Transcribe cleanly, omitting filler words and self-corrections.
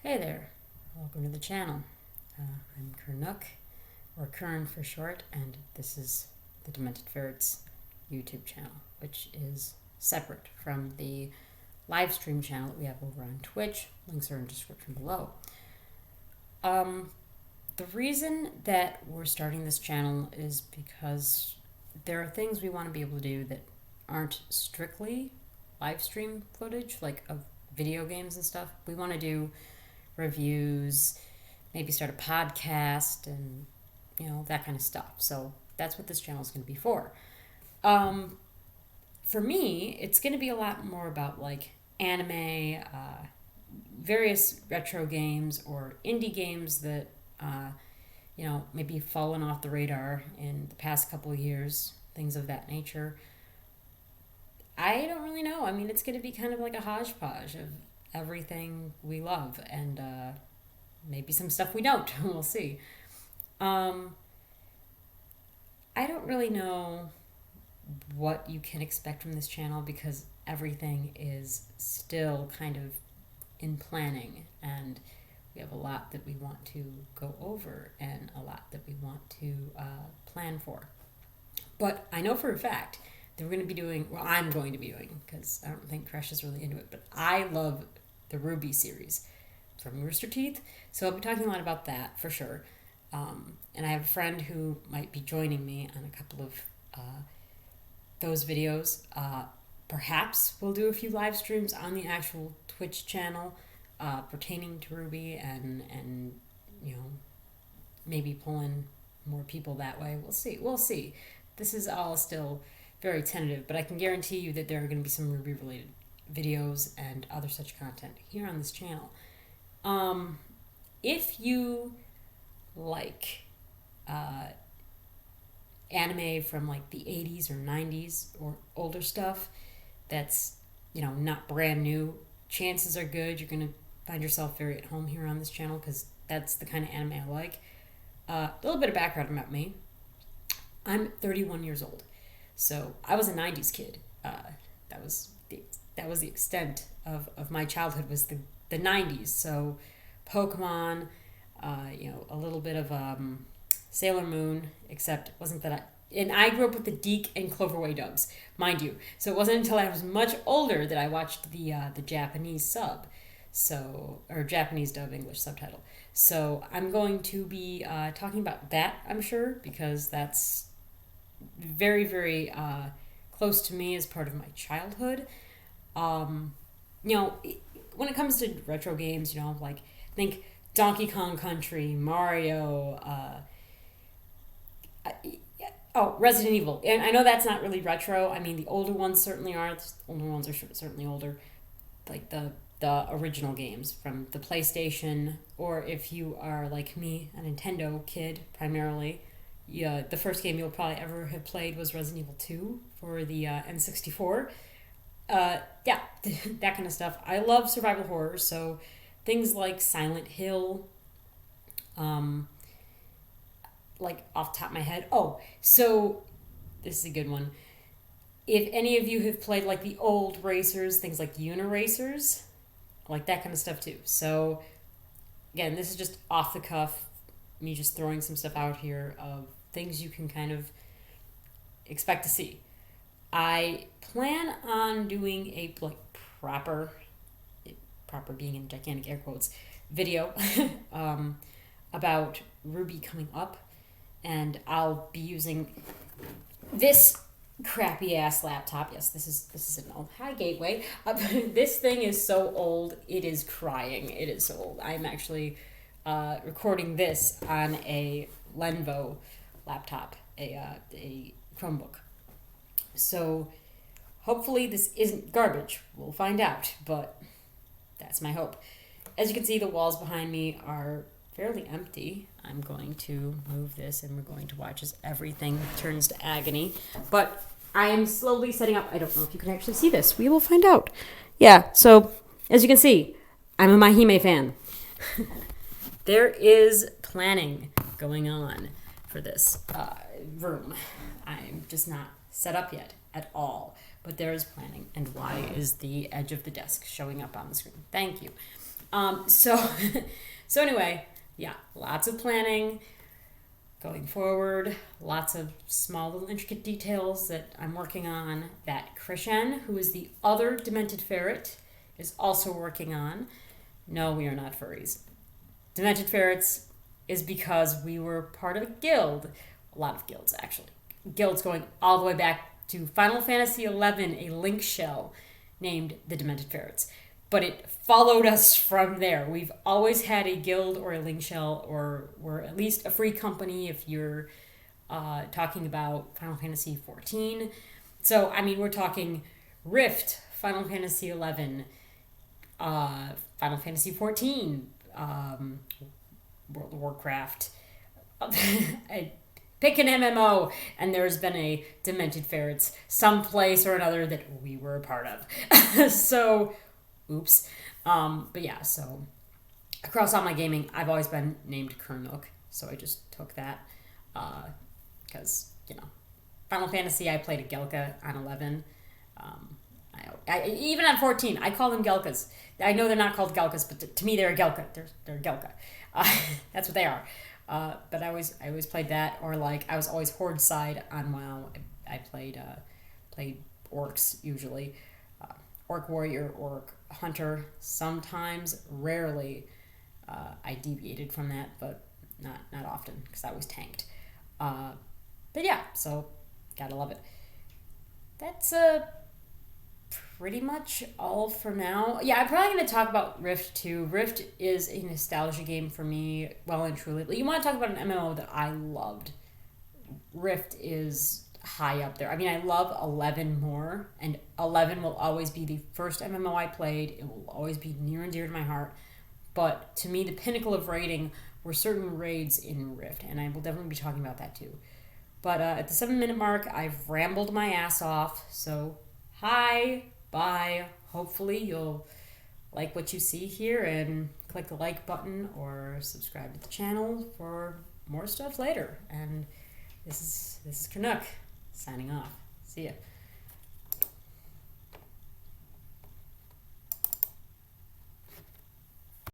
Hey there, welcome to the channel. I'm Kernook, or Kern for short, and this is the Demented Ferrets YouTube channel, which is separate from the live stream channel that we have over on Twitch. Links are in the description below. The reason that we're starting this channel is because there are things we want to be able to do that aren't strictly live stream footage, like of video games and stuff. We want to do reviews, maybe start a podcast, and that kind of stuff. So that's what this channel is going to be for. For me, it's going to be a lot more about like anime, various retro games or indie games that maybe fallen off the radar in the past couple of years, things of that nature. I don't really know. I mean, it's going to be kind of like a hodgepodge of everything we love, and maybe some stuff we don't. We'll see. I don't really know what you can expect from this channel because everything is still kind of in planning, and we have a lot that we want to go over and a lot that we want to plan for. But I know for a fact that we're going to be doing, well, I'm going to be doing, because I don't think Crush is really into it, but I love the Ruby series from Rooster Teeth. So I'll be talking a lot about that for sure. And I have a friend who might be joining me on a couple of those videos. Perhaps we'll do a few live streams on the actual Twitch channel pertaining to Ruby and maybe pull in more people that way. We'll see. This is all still very tentative, but I can guarantee you that there are going to be some Ruby related videos and other such content here on this channel. If you like anime from like the 80s or 90s or older stuff that's not brand new, chances are good you're going to find yourself very at home here on this channel, because that's the kind of anime I like. A little bit of background about me. I'm 31 years old. So I was a 90s kid. That was the extent of my childhood, was the 90s. So Pokemon, a little bit of Sailor Moon, except it wasn't that and I grew up with the Deke and Cloverway dubs, mind you. So it wasn't until I was much older that I watched the Japanese sub. Or Japanese dub, English subtitle. So I'm going to be talking about that, I'm sure, because that's very, very close to me as part of my childhood. When it comes to retro games, like think Donkey Kong Country, Mario, Resident Evil. And I know that's not really retro. I mean, the older ones certainly are. The older ones are certainly older. Like the original games from the PlayStation, or if you are like me, a Nintendo kid primarily. Yeah, the first game you'll probably ever have played was Resident Evil 2 for the N64. That kind of stuff. I love survival horror, so things like Silent Hill, like off the top of my head. Oh, so this is a good one. If any of you have played like the old racers, things like Uniracers, I like that kind of stuff too. So again, this is just off the cuff, me just throwing some stuff out here of things you can kind of expect to see. I plan on doing a proper being in gigantic air quotes, video about Ruby coming up, and I'll be using this crappy ass laptop. Yes, this is an old. Hi, Gateway. This thing is so old, it is crying. It is so old. I'm actually recording this on a Lenovo laptop, a Chromebook. So hopefully this isn't garbage. We'll find out, but that's my hope. As you can see, the walls behind me are fairly empty. I'm going to move this and we're going to watch as everything turns to agony. But I am slowly setting up. I don't know if you can actually see this. We will find out. Yeah, so as you can see, I'm a Mahime fan. There is planning going on for this room. I'm just not set up yet at all, but there is planning. And why is the edge of the desk showing up on the screen? Thank you. So, so anyway, yeah, lots of planning going forward, lots of small little intricate details that I'm working on that Krishan, who is the other demented ferret, is also working on. No, we are not furries. Demented Ferrets is because we were part of a guild, a lot of guilds actually. Guilds going all the way back to Final Fantasy XI, a link shell named the Demented Ferrets. But it followed us from there. We've always had a guild or a link shell, or we're at least a free company if you're talking about Final Fantasy XIV. So, I mean, we're talking Rift, Final Fantasy XI, Final Fantasy XIV, World of Warcraft. Pick an MMO, and there's been a Demented Ferrets someplace or another that we were a part of. So, oops. But yeah, so across all my gaming, I've always been named Kernook, so I just took that because, Final Fantasy, I played a Gelka on 11. Even on 14, I call them Gelkas. I know they're not called Gelkas, but to me they're a Gelka. They're Gelka. That's what they are. But I always played that, or like I was always Horde side on WoW. I played orcs usually, orc warrior, orc hunter. Sometimes, rarely, I deviated from that, but not often because I was tanked. But yeah, so gotta love it. That's pretty much all for now. Yeah, I'm probably going to talk about Rift too. Rift is a nostalgia game for me, well and truly. You want to talk about an MMO that I loved. Rift is high up there. I mean, I love 11 more, and 11 will always be the first MMO I played. It will always be near and dear to my heart. But to me, the pinnacle of raiding were certain raids in Rift, and I will definitely be talking about that too. But at the 7-minute mark, I've rambled my ass off, so hi. Bye. Hopefully you'll like what you see here and click the like button or subscribe to the channel for more stuff later. And this is Kernook signing off. See ya.